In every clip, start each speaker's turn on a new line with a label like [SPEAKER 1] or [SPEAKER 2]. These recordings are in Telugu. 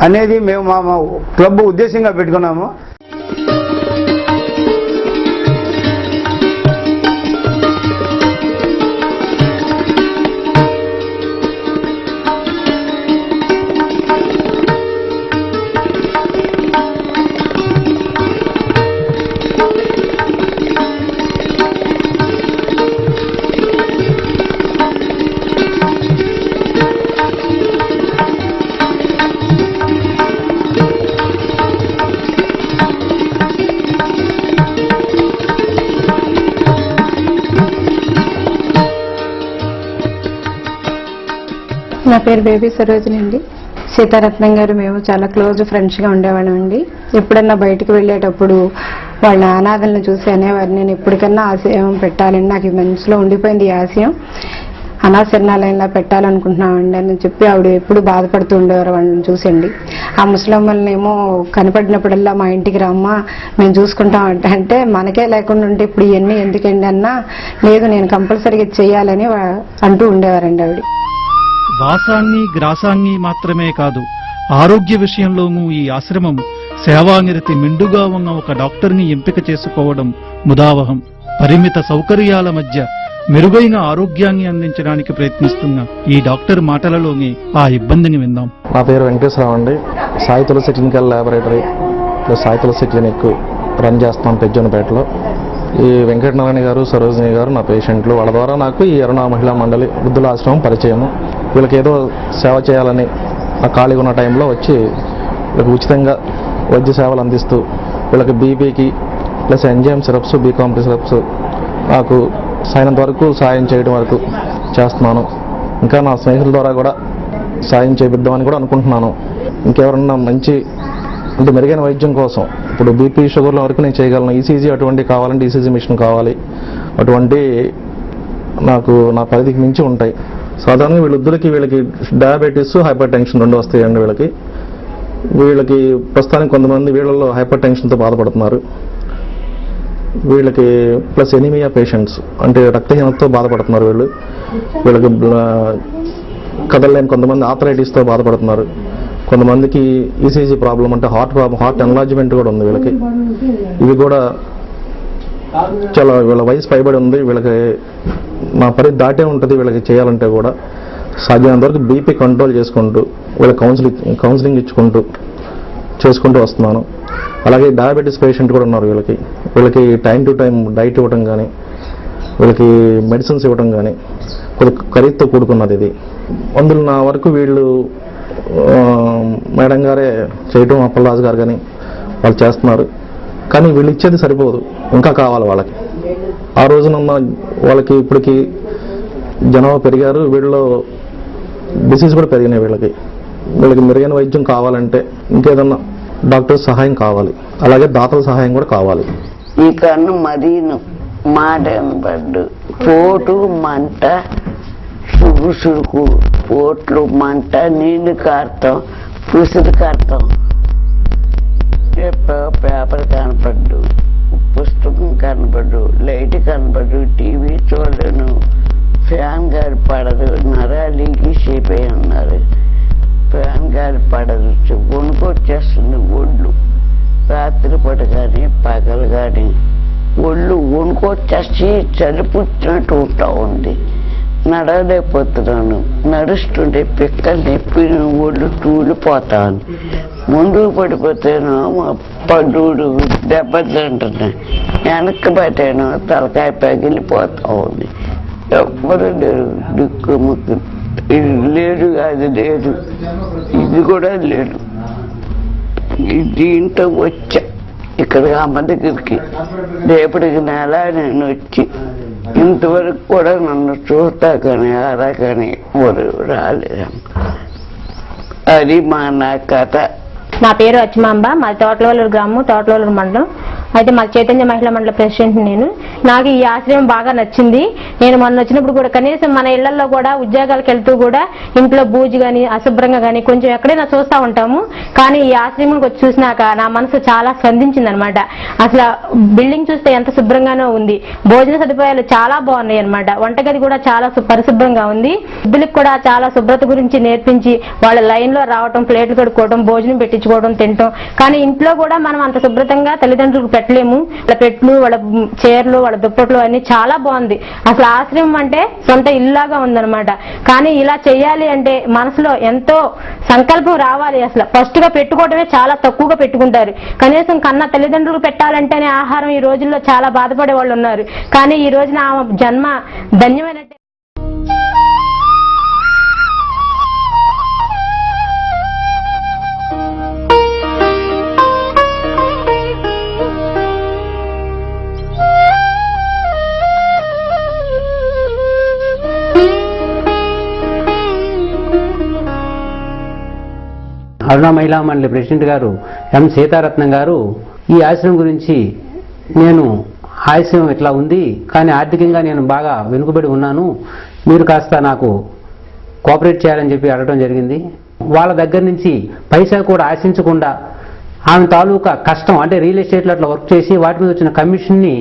[SPEAKER 1] అనేది మేము మా క్లబ్ ఉద్దేశంగా పెట్టుకున్నాము.
[SPEAKER 2] నా పేరు బేబీ సరోజిని అండి. సీతారత్నం గారు మేము చాలా క్లోజ్ ఫ్రెండ్స్గా ఉండేవాళ్ళం అండి. ఎప్పుడన్నా బయటకు వెళ్ళేటప్పుడు వాళ్ళ అనాథలను చూసి అనేవారు, నేను ఎప్పటికన్నా ఆశయం పెట్టాలని నాకు మనసులో ఉండిపోయింది. ఈ ఆశయం అనాథ శరణాలయంలో పెట్టాలనుకుంటున్నామండి అని చెప్పి ఆవిడ ఎప్పుడు బాధపడుతూ ఉండేవారు వాళ్ళని చూసండి. ఆ ముసలమ్మల్ని ఏమో కనపడినప్పుడల్లా మా ఇంటికి రమ్మా మేము చూసుకుంటాం అంటే మనకే లేకుండా ఉంటే ఇప్పుడు ఇవన్నీ ఎందుకండి అన్నా, లేదు నేను కంపల్సరీగా చేయాలని అంటూ ఉండేవారండి ఆవిడ.
[SPEAKER 3] వాసాన్ని గ్రాసాన్ని మాత్రమే కాదు, ఆరోగ్య విషయంలోనూ ఈ ఆశ్రమం సేవానిరతి మెండుగా ఉన్న ఒక డాక్టర్ని ఎంపిక చేసుకోవడం ముదావహం. పరిమిత సౌకర్యాల మధ్య మెరుగైన ఆరోగ్యాన్ని అందించడానికి ప్రయత్నిస్తున్న ఈ డాక్టర్ మాటలలోని ఆ ఇబ్బందిని విందాం.
[SPEAKER 4] నా పేరు వెంకటేశ్వరరావు అండి. సాయి తులసి క్లినికల్ ల్యాబొరేటరీ ప్లస్ సాయి తులసి క్లినిక్ రన్ చేస్తాం పెజ్జోనపేటలో. ఈ వెంకటనారాయణ గారు, సరోజిని గారు నా పేషెంట్లు. వాళ్ళ ద్వారా నాకు ఈ అరుణ మహిళా మండలి వృద్ధుల ఆశ్రమం పరిచయము. వీళ్ళకి ఏదో సేవ చేయాలని నా ఖాళీగా ఉన్న టైంలో వచ్చి వీళ్ళకి ఉచితంగా వైద్య సేవలు అందిస్తూ వీళ్ళకి బీపీకి ప్లస్ ఎంజైమ్ సిరప్స్, బీకాంప్లీ సిరప్స్ నాకు సాయంత్రం వరకు సాయం చేయడం వరకు చేస్తున్నాను. ఇంకా నా స్నేహితుల ద్వారా కూడా సాయం చేపిద్దామని కూడా అనుకుంటున్నాను. ఇంకెవరన్నా మంచి అంటే మెరుగైన వైద్యం కోసం ఇప్పుడు బీపీ, షుగర్ల వరకు నేను చేయగలను. ఈసీజీ అటువంటి కావాలంటే ఈసీజీ మిషన్ కావాలి. అటువంటి నాకు నా పరిధికి మించి ఉంటాయి. సాధారణంగా వీళ్ళకి డయాబెటీస్, హైపర్ టెన్షన్ రెండు వస్తాయండి. వీళ్ళకి ప్రస్తుతానికి కొంతమంది వీళ్ళల్లో హైపర్ టెన్షన్తో బాధపడుతున్నారు. వీళ్ళకి ప్లస్ ఎనీమియా పేషెంట్స్ అంటే రక్తహీనతతో బాధపడుతున్నారు. వీళ్ళకి కదలలేని కొంతమంది ఆర్థరైటిస్తో బాధపడుతున్నారు. కొంతమందికి ఈసీజీ ప్రాబ్లం అంటే హార్ట్ ఎన్లార్జ్మెంట్ కూడా ఉంది వీళ్ళకి. ఇవి కూడా చాలా వీళ్ళ వయసు పైబడి ఉంది. వీళ్ళకి నా పరిధి దాటే ఉంటుంది. వీళ్ళకి చేయాలంటే కూడా సాధ్యమైనంత వరకు బీపీ కంట్రోల్ చేసుకుంటూ వీళ్ళకి కౌన్సిలింగ్ ఇచ్చుకుంటూ చేసుకుంటూ వస్తున్నాను. అలాగే డయాబెటీస్ పేషెంట్ కూడా ఉన్నారు. వీళ్ళకి టైం టు టైం డైట్ ఇవ్వడం కానీ, వీళ్ళకి మెడిసిన్స్ ఇవ్వడం కానీ కొద్దిగా ఖరీదుతో కూడుకున్నది ఇది. అందులో నా వరకు వీళ్ళు మేడం గారే చేయటం, అప్పలరాజు గారు కానీ వాళ్ళు చేస్తున్నారు. కానీ వీళ్ళు ఇచ్చేది సరిపోదు, ఇంకా కావాలి వాళ్ళకి. ఆ రోజునున్న వాళ్ళకి ఇప్పటికి జనాభా పెరిగారు, వీళ్ళలో డిసీజ్ కూడా పెరిగినాయి. వీళ్ళకి మెరుగైన వైద్యం కావాలంటే ఇంకేదన్నా డాక్టర్ సహాయం కావాలి, అలాగే దాతల సహాయం కూడా కావాలి.
[SPEAKER 5] ఈ కన్ను మరీను మాడబడ్డు పోటు మంట, సురుకు పోట్లు మంట, నీళ్లు కారుతాం, పుసురు కారుతాం. పేపర్ కనపడ్డు, పుస్తకం కనపడ్డు, లైట్ కనపడ్డు, టీవీ చూడలేను, ఫ్యాన్ గాలి పడదు, నరాలికి షేపే ఉన్నారు. ఫ్యాన్ గాలి పడదు, వణుకొచ్చేస్తుంది ఒళ్ళు. రాత్రిపూట కానీ పగలు కానీ ఒళ్ళు వణుకొచ్చేసి చలిపుచ్చినట్టు ఉంటా ఉంది. నడవలేకపోతున్నాను. నడుస్తుంటే పిక్కలు నొప్పి ఒళ్ళు తూలిపోతాను. ముందుకు పడిపోతేనో పడ్డూడు దెబ్బలు అంటున్నాయి, వెనక్కి పట్టాను తలకాయ పగిలిపోతా ఉంది. ఎవ్వరు లేరు, దిక్కు ముక్కు. ఇది లేదు, అది లేదు, ఇది కూడా లేదు. దీంతో వచ్చా ఇక్కడికి అమ్మ దగ్గరికి. రేపటికి నెల నేను వచ్చి ఇంతవరకు కూడా నన్ను చూస్తా కానీ అలా కానీ ఎవరు రాలేదు. అది మా నా కథ.
[SPEAKER 6] నా పేరు అచ్చిమాంబ, మా తోటలవల్లూరు గ్రామం, తోటలవల్లూరు మండలం. అయితే మా చైతన్య మహిళా మండలి ప్రెసిడెంట్ నేను. నాకు ఈ ఆశ్రమం బాగా నచ్చింది. నేను మొన్న వచ్చినప్పుడు కూడా కనీసం మన ఇళ్లలో కూడా ఉద్యోగాలకు వెళ్తూ కూడా ఇంట్లో బూజు గాని అశుభ్రంగా గాని కొంచెం ఎక్కడైనా చూస్తూ ఉంటాము. కానీ ఈ ఆశ్రమంకి వచ్చి చూసినాక నా మనసు చాలా స్పందించింది అనమాట. అసలు బిల్డింగ్ చూస్తే ఎంత శుభ్రంగానో ఉంది, భోజన సదుపాయాలు చాలా బాగున్నాయి అనమాట. వంటగది కూడా చాలా పరిశుభ్రంగా ఉంది. వృద్ధులకు కూడా చాలా శుభ్రత గురించి నేర్పించి వాళ్ళ లైన్ లో రావటం, ప్లేట్లు కడుక్కోవడం, భోజనం పెట్టించుకోవడం, తినటం. కానీ ఇంట్లో కూడా మనం అంత శుభ్రతంగా తల్లిదండ్రులకు పెట్టలేము. వాళ్ళ పెట్లు, వాళ్ళ చీరలు, వాళ్ళ దుప్పట్లు అన్ని చాలా బాగుంది. అసలు ఆశ్రమం అంటే సొంత ఇల్లాగా ఉందన్నమాట. కానీ ఇలా చేయాలి అంటే మనసులో ఎంతో సంకల్పం రావాలి. అసలు ఫస్ట్ గా పెట్టుకోవడమే చాలా తక్కువగా పెట్టుకుంటారు. కనీసం కన్న తల్లిదండ్రులకు పెట్టాలంటేనే ఆహారం ఈ రోజుల్లో చాలా బాధపడే వాళ్ళు ఉన్నారు. కానీ ఈ రోజున ఆమె జన్మ ధన్యమైనట్టే.
[SPEAKER 7] అరుణ మహిళా మండలి ప్రెసిడెంట్ గారు ఎం సీతారత్నం గారు ఈ ఆశ్రమం గురించి, నేను ఆశ్రమం ఇట్లా ఉంది కానీ ఆర్థికంగా నేను బాగా వెనుకబడి ఉన్నాను, మీరు కాస్త నాకు కోఆపరేట్ చేయాలని చెప్పి అడగడం జరిగింది. వాళ్ళ దగ్గర నుంచి పైసా కూడా ఆశించకుండా ఆమె తాలూకా కష్టం అంటే రియల్ ఎస్టేట్లో అట్లా వర్క్ చేసి వాటి మీద వచ్చిన కమిషన్ని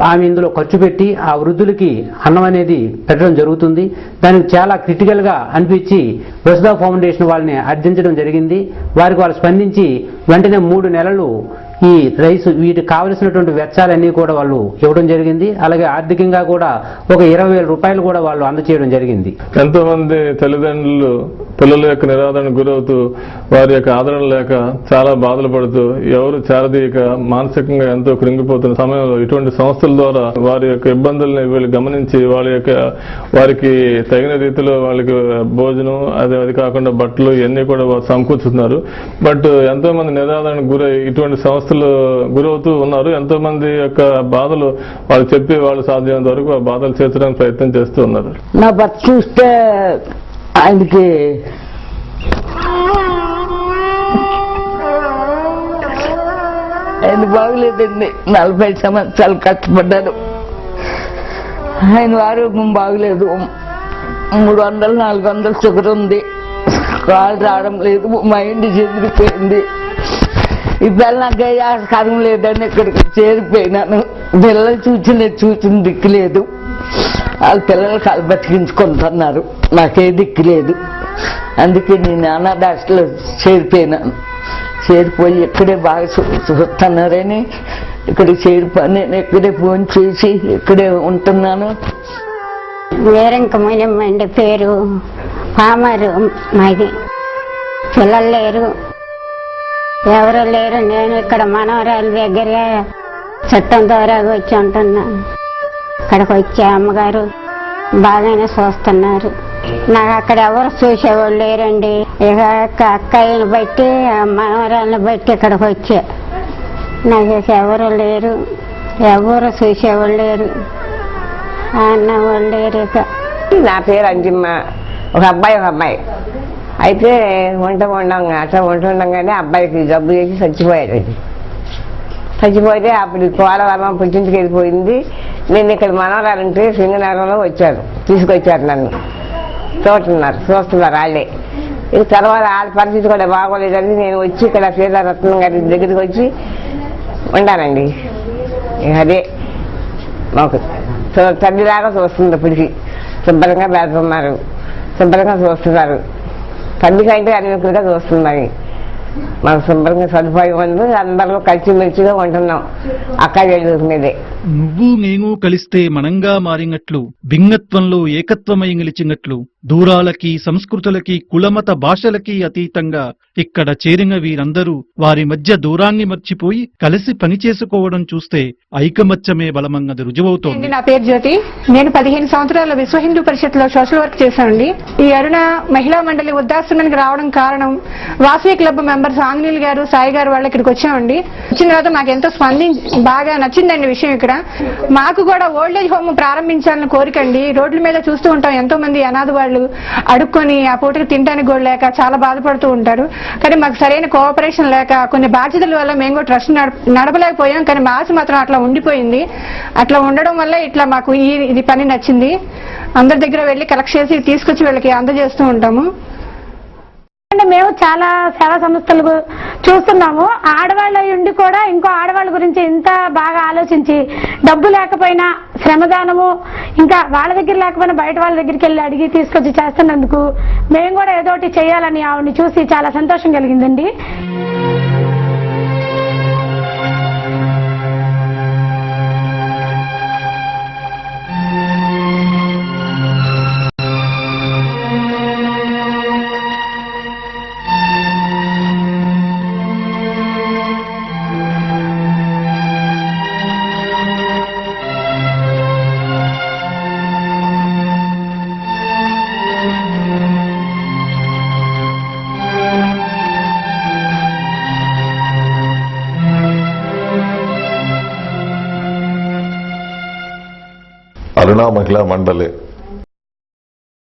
[SPEAKER 7] ఆమె ఇందులో ఖర్చు పెట్టి ఆ వృద్ధులకి అన్నం అనేది పెట్టడం జరుగుతుంది. దానికి చాలా క్రిటికల్గా అనిపించి వసుధ ఫౌండేషన్ వాళ్ళని అర్థించడం జరిగింది. వారికి వాళ్ళు స్పందించి వెంటనే 3 నెలలు ఈ రైస్ వీటికి కావలసినటువంటి వెచ్చాలన్నీ కూడా వాళ్ళు ఇవ్వడం జరిగింది. అలాగే ఆర్థికంగా కూడా ఒక 20,000 రూపాయలు కూడా వాళ్ళు అందజేయడం జరిగింది.
[SPEAKER 8] ఎంతో మంది తల్లిదండ్రులు పిల్లల యొక్క నిరాదరణకు గురవుతూ వారి యొక్క ఆదరణ లేక చాలా బాధలు పడుతూ ఎవరు చేరదీయక మానసికంగా ఎంతో కృంగిపోతున్న సమయంలో ఇటువంటి సంస్థల ద్వారా వారి యొక్క ఇబ్బందుల్ని వీళ్ళు గమనించి వారికి తగిన రీతిలో వాళ్ళకి భోజనం అది కాకుండా బట్టలు ఇవన్నీ కూడా వారు సమకూర్చుతున్నారు. బట్ ఎంతో మంది నిరాదరణకు గురై ఇటువంటి సంస్థలు గురవుతూ ఉన్నారు. ఎంతో మంది యొక్క బాధలు వాళ్ళు చెప్పి వాళ్ళు సాధ్యమైనంత వరకు ఆ బాధలు చేర్చడానికి ప్రయత్నం చేస్తూ ఉన్నారు.
[SPEAKER 5] నా భర్త చూస్తే ఆయనకి ఆయన బాగులేదండి. 40 సంవత్సరాలు కష్టపడ్డారు. ఆయన ఆరోగ్యం బాగులేదు. 300-400 షుగర్ ఉంది. కాలు రావడం లేదు. మైండ్ చెదిరిపోయింది. ఈ పిల్లలకి ఆస్కారం లేదని ఇక్కడికి చేరిపోయినాను. పిల్లలు చూసిన దిక్కు లేదు. వాళ్ళ పిల్లలు కాలు బతికించుకుంటున్నారు. నాకే దిక్కు లేదు. అందుకే నేను అనాథాశ్రమంలో చేరిపోయినాను. చేరిపోయి ఇక్కడే బాగా చూస్తున్నారని ఇక్కడికి చేరిపోయి నేను ఇక్కడే ఫోన్ చేసి ఇక్కడే ఉంటున్నాను.
[SPEAKER 9] వీరంకమైనమండి పేరు. పామరు మాది. పిల్లలు లేరు, ఎవరు లేరు. నేను ఇక్కడ మనవరాల దగ్గర చట్టం ద్వారా వచ్చి ఉంటున్నాను. ఇక్కడికి వచ్చే అమ్మగారు బాగానే చూస్తున్నారు. నాకు అక్కడ ఎవరు చూసేవాళ్ళు లేరండి. ఇక అక్కయ్యని బట్టి మనవరాలను బట్టి ఇక్కడికి వచ్చా. నాకు ఎవరు లేరు, ఎవరు చూసేవాళ్ళు లేరు, అన్నవాళ్ళు లేరు. ఇక
[SPEAKER 10] నా పేరు అంజమ్మ. ఒక అబ్బాయి అయితే ఉంటుండగానే అబ్బాయికి జబ్బు చేసి చచ్చిపోయాడు. చచ్చిపోతే అప్పుడు కోలవరం పుట్టింటికి వెళ్ళిపోయింది. నేను ఇక్కడ మనవరాలంటే సింగనగరంలో తీసుకొచ్చారు. నన్ను చూస్తున్నారు వాళ్ళే. ఇది తర్వాత వాళ్ళ పరిస్థితి కూడా బాగోలేదని నేను వచ్చి ఇక్కడ సీతారత్నం గారి దగ్గరికి వచ్చి ఉండానండి. అదే మాకు తల్లిలాగా చూస్తుంది. ఇప్పటికి శుభ్రంగా పెడుతున్నారు, శుభ్రంగా చూస్తున్నారు. తల్లి కంటే అన్నిటిగా చూస్తున్నారు. మాకు శుభ్రంగా సదుపాయం ఉంది. అందరూ కలిసిమెలిసిగా ఉంటున్నాం. అక్క మీదే
[SPEAKER 3] నువ్వు నేను కలిస్తే మనంగా మారినట్లు, భిన్నత్వంలో ఏకత్వమై నిలిచినట్లు, దూరాలకి సంస్కృతులకి కులమత భాషలకి అతీతంగా ఇక్కడ చేరిన వీరందరూ వారి మధ్య దూరాన్ని మర్చిపోయి కలిసి పనిచేసుకోవడం చూస్తే ఐకమత్యమే బలమన్నది రుజువవుతోంది.
[SPEAKER 11] నా పేరు జ్యోతి. నేను 15 సంవత్సరాల విశ్వ హిందూ పరిషత్ లో సోషల్ వర్క్ చేశానండి. ఈ అరుణ మహిళా మండలి వృద్ధాశ్రమానికి రావడం కారణం వాసవి క్లబ్ మెంబర్స్ ఆంజనేయులు గారు, సాయి గారు వాళ్ళు ఇక్కడికి వచ్చామండి. వచ్చిన తర్వాత మాకు ఎంతో బాగా నచ్చిందండి విషయం. ఇక్కడ మాకు కూడా ఓల్డ్ ఏజ్ హోమ్ ప్రారంభించాలని కోరికండి. రోడ్ల మీద చూస్తూ ఉంటాం ఎంతో మంది అనాథ వాళ్ళు. వాళ్ళు అడుక్కొని ఆ పూటకి తినడానికి కూడా లేక చాలా బాధపడుతూ ఉంటారు. కానీ మాకు సరైన కోఆపరేషన్ లేక కొన్ని బాధ్యతల వల్ల మేము కూడా ట్రస్ట్ నడపలేకపోయాం. కానీ మా ఆశ మాత్రం అట్లా ఉండిపోయింది. అట్లా ఉండడం వల్ల ఇట్లా మాకు ఇది పని నచ్చింది. అందరి దగ్గర వెళ్ళి కలెక్ట్ చేసి తీసుకొచ్చి వీళ్ళకి అందజేస్తూ ఉంటాము.
[SPEAKER 6] మేము చాలా సేవా సంస్థలు చూస్తున్నాము. ఆడవాళ్ళ ఉండి కూడా ఇంకో ఆడవాళ్ళ గురించి ఇంత బాగా ఆలోచించి డబ్బు లేకపోయినా శ్రమదానము ఇంకా వాళ్ళ దగ్గర లేకపోయినా బయట వాళ్ళ దగ్గరికి వెళ్ళి అడిగి తీసుకొచ్చి చేస్తున్నందుకు మేము కూడా ఏదో ఒకటి చేయాలని ఆవిడని చూసి చాలా సంతోషం కలిగిందండి.
[SPEAKER 12] అరుణా మహిళా మండలి